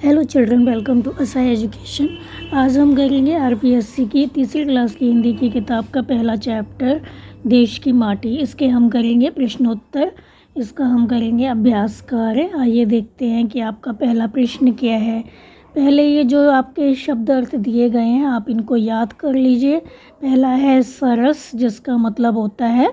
Hello children, welcome to असाई education. आज हम करेंगे आरपीएससी की तीसरी क्लास की हिंदी की किताब का पहला चैप्टर देश की माटी। इसके हम करेंगे प्रश्नोत्तर, इसका हम करेंगे अभ्यास कार्य। आइए देखते हैं कि आपका पहला प्रश्न क्या है। पहले ये जो आपके शब्द अर्थ दिए गए हैं आप इनको याद कर लीजिए। पहला है सरस, जिसका मतलब होता है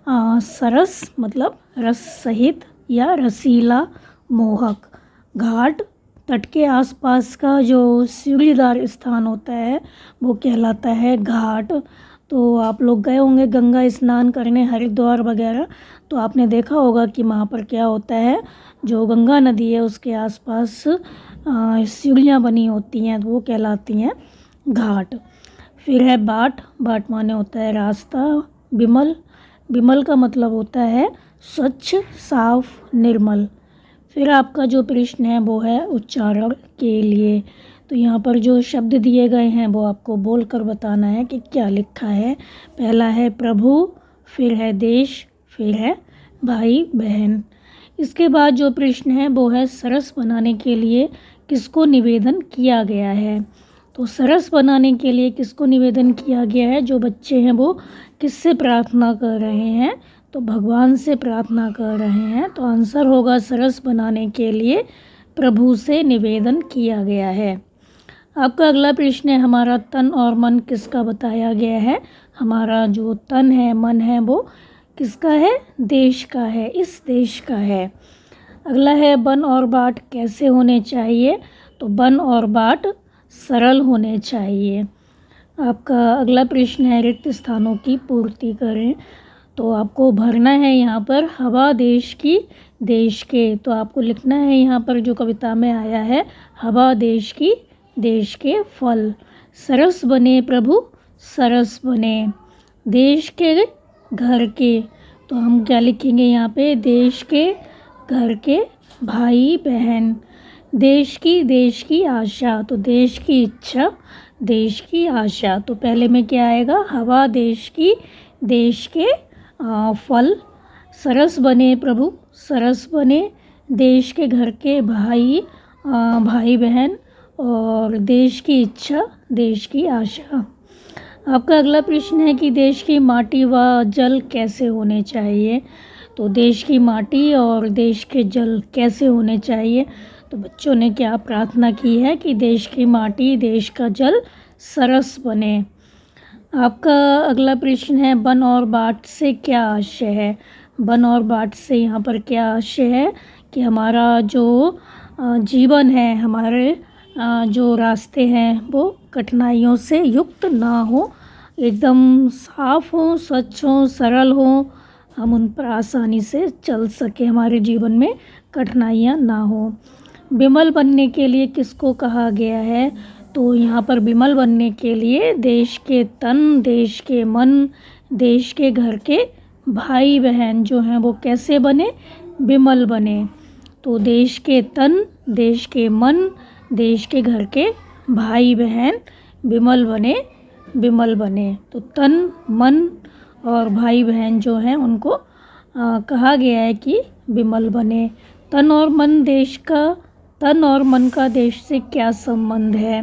सरस मतलब रस सहित या रसीला, मोहक। घाट, तट के आसपास का जो सीढ़ीदार स्थान होता है वो कहलाता है घाट। तो आप लोग गए होंगे गंगा स्नान करने हरिद्वार वगैरह, तो आपने देखा होगा कि वहाँ पर क्या होता है, जो गंगा नदी है उसके आसपास सीढ़ियाँ बनी होती हैं, तो वो कहलाती हैं घाट। फिर है बाट, बाट माने होता है रास्ता। बिमल, बिमल का मतलब होता है स्वच्छ, साफ, निर्मल। फिर आपका जो प्रश्न है वो है उच्चारण के लिए। तो यहाँ पर जो शब्द दिए गए हैं वो आपको बोलकर बताना है कि क्या लिखा है। पहला है प्रभु, फिर है देश, फिर है भाई बहन। इसके बाद जो प्रश्न है वो है सरस बनाने के लिए किसको निवेदन किया गया है। तो सरस बनाने के लिए किसको निवेदन किया गया है, जो बच्चे हैं वो किससे प्रार्थना कर रहे हैं, तो भगवान से प्रार्थना कर रहे हैं। तो आंसर होगा सरस बनाने के लिए प्रभु से निवेदन किया गया है। आपका अगला प्रश्न है हमारा तन और मन किसका बताया गया है। हमारा जो तन है, मन है, वो किसका है, देश का है, इस देश का है। अगला है बन और बाट कैसे होने चाहिए। तो बन और बाट सरल होने चाहिए। आपका अगला प्रश्न है रिक्त स्थानों की पूर्ति करें। तो आपको भरना है यहाँ पर हवा देश की, देश के। तो आपको लिखना है यहाँ पर जो कविता में आया है, हवा देश की, देश के फल। सरस बने प्रभु, सरस बने देश के, घर के। तो हम क्या लिखेंगे यहाँ पे, देश के, घर के, भाई बहन। देश की आशा, तो देश की इच्छा, देश की आशा। तो पहले में क्या आएगा, हवा देश की, देश के फल। सरस बने प्रभु, सरस बने देश के, घर के, भाई भाई बहन, और देश की इच्छा, देश की आशा। आपका अगला प्रश्न है कि देश की माटी व जल कैसे होने चाहिए। तो देश की माटी और देश के जल कैसे होने चाहिए। तो बच्चों ने क्या प्रार्थना की है कि देश की माटी, देश का जल सरस बने। आपका अगला प्रश्न है बन और बाट से क्या आशय है। बन और बाट से यहाँ पर क्या आशय है कि हमारा जो जीवन है, हमारे जो रास्ते हैं वो कठिनाइयों से युक्त ना हो, एकदम साफ हो, स्वच्छ हो, सरल हो, हम उन पर आसानी से चल सके, हमारे जीवन में कठिनाइयाँ ना हो। विमल बनने के लिए किसको कहा गया है। तो यहाँ पर विमल बनने के लिए देश के तन, देश के मन, देश के घर के भाई बहन जो हैं वो कैसे बने, विमल बने। तो देश के तन, देश के मन, देश के घर के भाई बहन विमल बने, विमल बने। तो तन, मन और भाई बहन जो हैं उनको कहा गया है कि विमल बने। तन और मन देश का, तन और मन का देश से क्या संबंध है।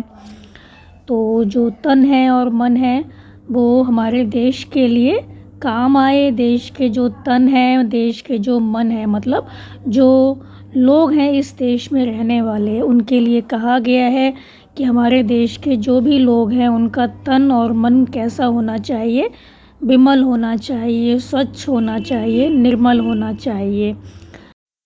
तो जो तन है और मन है वो हमारे देश के लिए काम आए। देश के जो तन है, देश के जो मन है, मतलब जो लोग हैं इस देश में रहने वाले, उनके लिए कहा गया है कि हमारे देश के जो भी लोग हैं उनका तन और मन कैसा होना चाहिए, विमल होना चाहिए, स्वच्छ होना चाहिए, निर्मल होना चाहिए।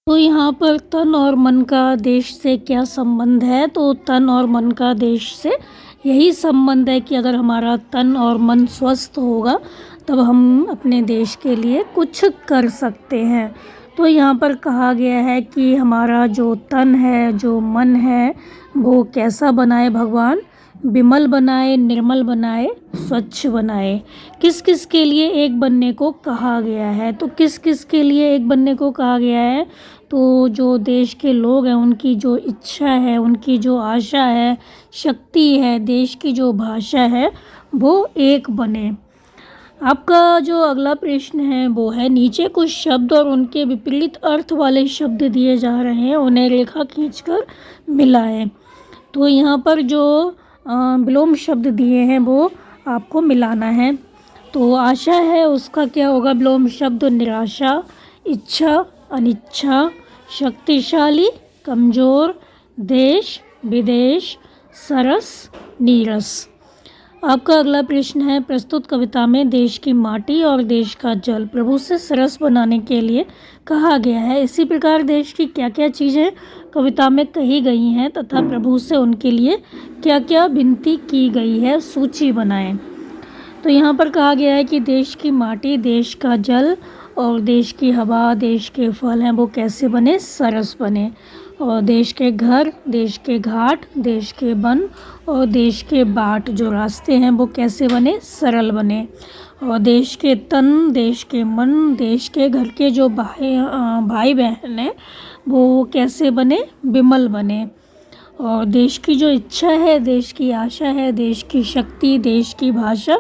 तो यहाँ पर तन और मन का देश से क्या संबंध है। तो तन और मन का देश से यही संबंध है कि अगर हमारा तन और मन स्वस्थ होगा तब हम अपने देश के लिए कुछ कर सकते हैं। तो यहाँ पर कहा गया है कि हमारा जो तन है, जो मन है, वो कैसा बनाए भगवान, विमल बनाए, निर्मल बनाए, स्वच्छ बनाए। किस किस के लिए एक बनने को कहा गया है। तो किस किस के लिए एक बनने को कहा गया है। तो जो देश के लोग हैं उनकी जो इच्छा है, उनकी जो आशा है, शक्ति है, देश की जो भाषा है वो एक बने। आपका जो अगला प्रश्न है वो है, नीचे कुछ शब्द और उनके विपरीत अर्थ वाले शब्द दिए जा रहे हैं, उन्हें रेखा खींचकर मिलाएं। तो यहाँ पर जो विलोम शब्द दिए हैं वो आपको मिलाना है। तो आशा है उसका क्या होगा विलोम शब्द? निराशा, इच्छा, अनिच्छा, शक्तिशाली, कमज़ोर, देश, विदेश, सरस, नीरस। आपका अगला प्रश्न है, प्रस्तुत कविता में देश की माटी और देश का जल प्रभु से सरस बनाने के लिए कहा गया है। इसी प्रकार देश की क्या क्या चीज़ें कविता में कही गई हैं तथा प्रभु से उनके लिए क्या क्या विनती की गई है, सूची बनाएं। तो यहाँ पर कहा गया है कि देश की माटी, देश का जल और देश की हवा, देश के फल हैं वो कैसे बने? सरस बने। और देश के घर, देश के घाट, देश के वन और देश के बाट जो रास्ते हैं वो कैसे बने? सरल बने। और देश के तन, देश के मन, देश के घर के जो भाई बहन हैं वो कैसे बने? विमल बने। और देश की जो इच्छा है, देश की आशा है, देश की शक्ति, देश की भाषा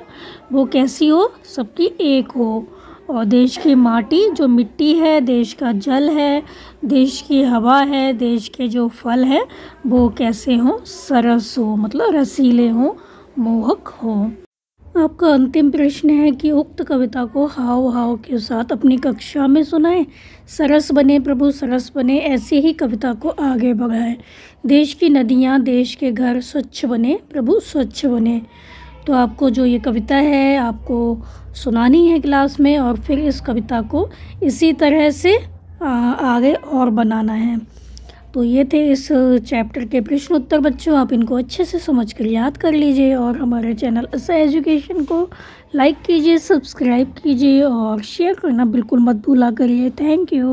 वो कैसी हो? सबकी एक हो। और देश की माटी जो मिट्टी है, देश का जल है, देश की हवा है, देश के जो फल है वो कैसे हों? सरस हो, मतलब रसीले हों, मोहक हों। आपका अंतिम प्रश्न है कि उक्त कविता को हाव भाव के साथ अपनी कक्षा में सुनाएं। सरस बने प्रभु सरस बने, ऐसी ही कविता को आगे बढ़ाएं। देश की नदियाँ, देश के घर स्वच्छ बने प्रभु स्वच्छ बने। तो आपको जो ये कविता है आपको सुनानी है क्लास में, और फिर इस कविता को इसी तरह से आगे और बनाना है। तो ये थे इस चैप्टर के प्रश्न उत्तर बच्चों। आप इनको अच्छे से समझ कर याद कर लीजिए और हमारे चैनल असा एजुकेशन को लाइक कीजिए, सब्सक्राइब कीजिए और शेयर करना बिल्कुल मत भूला करिए। Thank you.